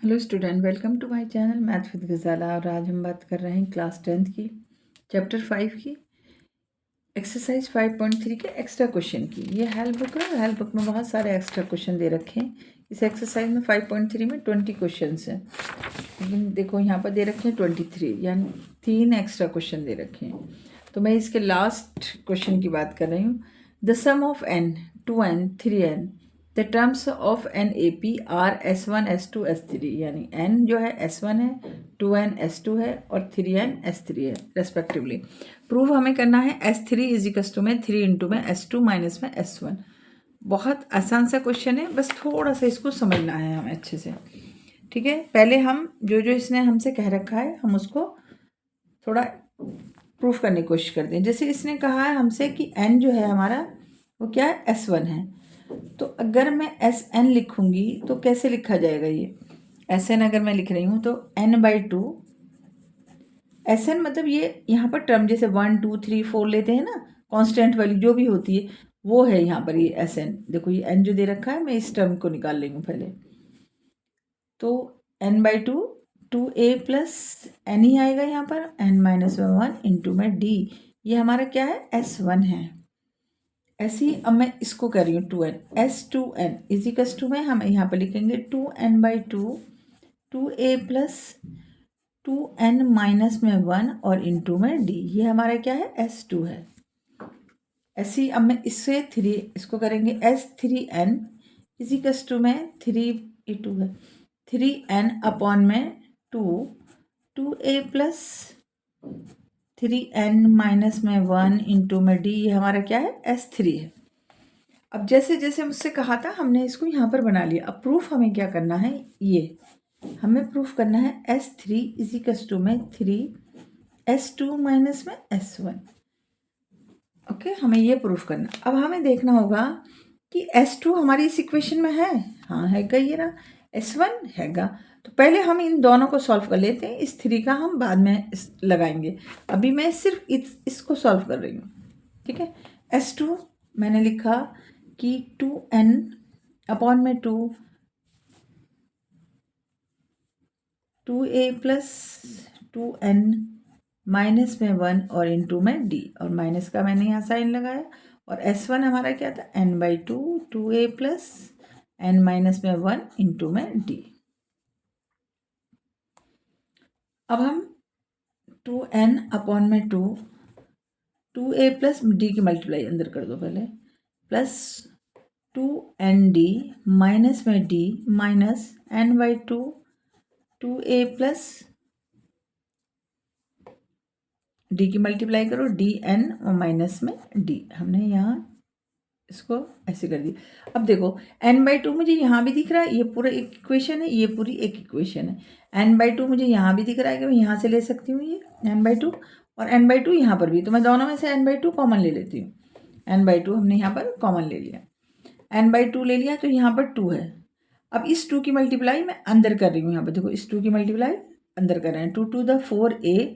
Hello student, welcome to my channel math with Gazala. और आज हम बात कर रहे हैं क्लास 10th की चैप्टर 5 की एक्सरसाइज 5.3 के एक्स्ट्रा क्वेश्चन की। ये हेल्प बुक है। हेल्प बुक में बहुत सारे एक्स्ट्रा क्वेश्चन दे रखे हैं। इस एक्सरसाइज में 5.3 में 20 क्वेश्चन हैं, लेकिन देखो यहाँ पर दे रखे हैं 23, यानी 3 एक्स्ट्रा क्वेश्चन दे रखे हैं। तो मैं इसके लास्ट क्वेश्चन की बात कर रही हूँ। The sum of n 2n 3n the terms of an A P are S1 S2 S3, यानी n जो है S1 है, 2n S2 है और 3n S3 है रेस्पेक्टिवली। प्रूफ हमें करना है S3 इजिकल्स टू में 3 इंटू में S2 माइनस में S1। बहुत आसान सा क्वेश्चन है, बस थोड़ा सा इसको समझना है हमें अच्छे से। ठीक है, पहले हम जो जो इसने हमसे कह रखा है हम उसको थोड़ा प्रूफ करने की कोशिश करते हैं। जैसे इसने कहा है हमसे कि n जो है हमारा वो क्या है, S1 है। तो अगर मैं Sn लिखूंगी तो कैसे लिखा जाएगा ये Sn? अगर मैं लिख रही हूँ तो n/2 Sn, मतलब ये यहाँ पर टर्म जैसे 1 2 3 4 लेते हैं ना, कांस्टेंट वैल्यू जो भी होती है वो है यहाँ पर ये Sn। देखो ये n जो दे रखा है, मैं इस टर्म को निकाल रही हूँ पहले। तो n/2 2a प्लस n ही आएगा यहाँ पर, n-1 इंटू में d। ये हमारा क्या है, S1 है। ऐसे ही अब मैं इसको कर रही हूँ 2n S2n इजिकल्स टू में हम यहाँ पर लिखेंगे 2n/2 2a plus 2n minus में 1 और इंटू में d। ये हमारा क्या है, S2 है। ऐसे ही अब मैं इससे 3 इसको करेंगे S3n इजिकल्स टू में 3 है 3n अपॉन में 2a प्लस 3n माइनस में 1 इंटू में d। ये हमारा क्या है, S3 है। अब जैसे जैसे मुझसे कहा था हमने इसको यहाँ पर बना लिया। अब प्रूफ हमें क्या करना है, ये हमें प्रूफ करना है S3 इजिकल्स टू में 3 S2 माइनस में S1। ओके, हमें ये प्रूफ करना। अब हमें देखना होगा कि S2 हमारी इस इक्वेशन में है, हाँ हैगा, ये ना S1 हैगा। तो पहले हम इन दोनों को सॉल्व कर लेते हैं, इस 3 का हम बाद में लगाएंगे। अभी मैं सिर्फ इसको सॉल्व कर रही हूँ। ठीक है, S2 मैंने लिखा कि 2n अपॉन में 2a प्लस 2n माइनस में 1 और इंटू में d, और माइनस का मैंने यहाँ साइन लगाया। और S1 हमारा क्या था, n/2 2a plus n minus में 1 इंटू में d। अब हम 2n अपॉन में 2a प्लस d की मल्टीप्लाई अंदर कर दो पहले, प्लस 2nd माइनस में d minus n/2 2a plus d की मल्टीप्लाई करो dn और माइनस में d। हमने यहाँ इसको ऐसे कर दिया। अब देखो n/2 मुझे यहाँ भी दिख रहा है, ये पूरा एक इक्वेशन है, ये पूरी एक इक्वेशन है। n/2 मुझे यहाँ भी दिख रहा है कि मैं यहाँ से ले सकती हूँ ये n/2, और n/2 यहाँ पर भी। तो मैं दोनों में से n/2 कॉमन ले लेती हूँ। n/2 हमने यहाँ पर कॉमन ले लिया, n/2 ले लिया तो यहाँ पर 2 है। अब इस 2 की मल्टीप्लाई मैं अंदर कर रही हूँ। यहाँ पर देखो इस 2 की मल्टीप्लाई अंदर कर रहे हैं, 2 to the 4a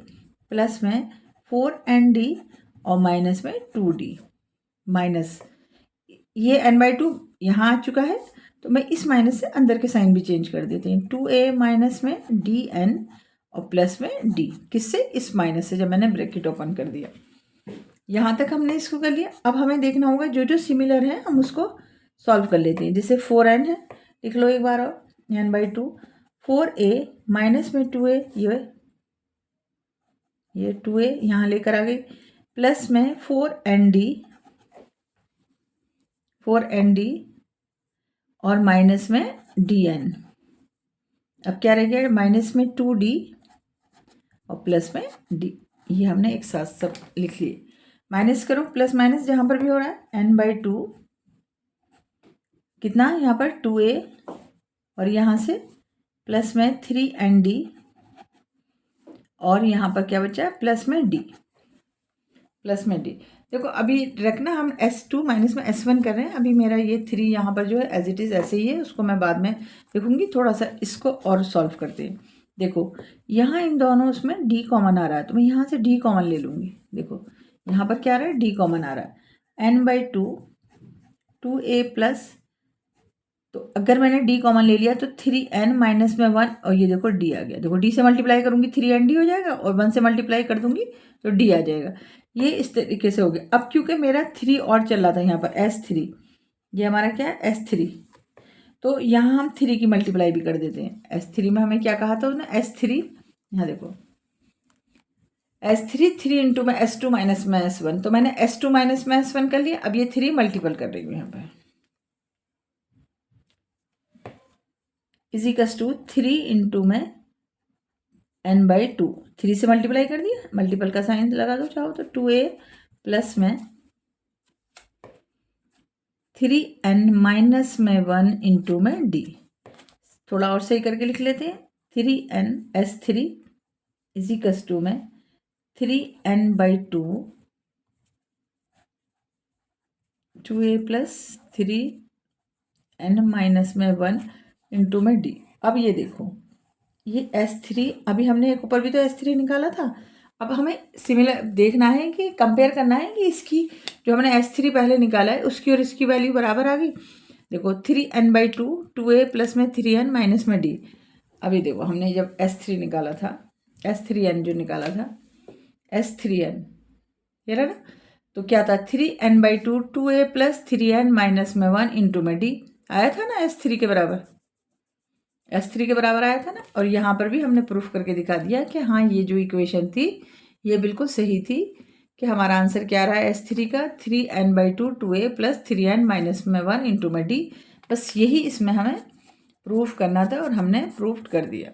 प्लस में 4nd और माइनस में 2d माइनस ये n/2 यहाँ आ चुका है। तो मैं इस माइनस से अंदर के साइन भी चेंज कर देती हूँ, 2a माइनस में dn और प्लस में d। किससे, इस माइनस से, जब मैंने ब्रैकेट ओपन कर दिया। यहाँ तक हमने इसको कर लिया। अब हमें देखना होगा जो जो सिमिलर है हम उसको सॉल्व कर लेते हैं। जैसे 4n है, लिख लो एक बार और, n/2 4a माइनस में 2a, ये 2a यहाँ लेकर आ गई, प्लस में 4nd और माइनस में dn। अब क्या रह गया, माइनस में 2d और प्लस में d। ये हमने एक साथ सब लिख लिए। माइनस करो, प्लस माइनस जहाँ पर भी हो रहा है, n/2 कितना यहाँ पर 2a और यहाँ से प्लस में 3nd और यहाँ पर क्या बचा, प्लस में d, प्लस में d। देखो अभी रखना, हम S2 माइनस में S1 कर रहे हैं। अभी मेरा ये 3 यहाँ पर जो है एज इट इज़ ऐसे ही है, उसको मैं बाद में लिखूंगी। थोड़ा सा इसको और सॉल्व करते हैं। देखो यहाँ इन दोनों उसमें d कॉमन आ रहा है, तो मैं यहाँ से d कॉमन ले लूँगी। देखो यहाँ पर क्या आ रहा है, d कॉमन आ रहा है, n/2 2a प्लस, तो अगर मैंने डी कॉमन ले लिया तो 3n माइनस में 1 और ये देखो डी आ गया। देखो डी से मल्टीप्लाई करूँगी 3n डी हो जाएगा और 1 से मल्टीप्लाई कर दूंगी तो डी आ जाएगा। ये इस तरीके से हो गया। अब क्योंकि मेरा 3 और चल रहा था यहाँ पर S3, ये हमारा क्या है S3, तो यहाँ हम 3 की मल्टीप्लाई भी कर देते हैं। S3 में हमें क्या कहा था ना, S3, यहाँ देखो S3 3 इंटू में S2 माइनस में S1, तो मैंने S2 माइनस में S1 कर लिया। अब ये 3 मल्टीपल कर रही हूँ यहाँ पर, इजिकल्स टू 3 इंटू में n/2, 3 से मल्टीप्लाई कर दिया, मल्टीपल का साइन लगा दो चाहो तो, 2a प्लस में 3n माइनस में 1 इंटू में d। थोड़ा और सही करके लिख लेते हैं, 3n S3 इजिकल्स टू में 3n/2 2a plus 3n minus में 1 इंटू में d। अब ये देखो ये S3, अभी हमने एक ऊपर भी तो S3 निकाला था। अब हमें सिमिलर देखना है कि कंपेयर करना है कि इसकी जो हमने S3 पहले निकाला है उसकी और इसकी वैल्यू बराबर आ गई। देखो 3n/2 2a प्लस में 3n माइनस में d। अभी देखो हमने जब S3 निकाला था, S3n जो निकाला था, S3n ये रहा ना, तो क्या था 3n/2 2a plus 3n minus में 1 इंटू में d आया था ना, S3 के बराबर, S3 के बराबर आया था ना। और यहाँ पर भी हमने प्रूफ करके दिखा दिया कि हाँ ये जो इक्वेशन थी ये बिल्कुल सही थी, कि हमारा आंसर क्या रहा है S3 का 3n/2 2a plus 3n minus में 1 इंटू में d। बस यही इसमें हमें प्रूफ करना था और हमने प्रूफ कर दिया।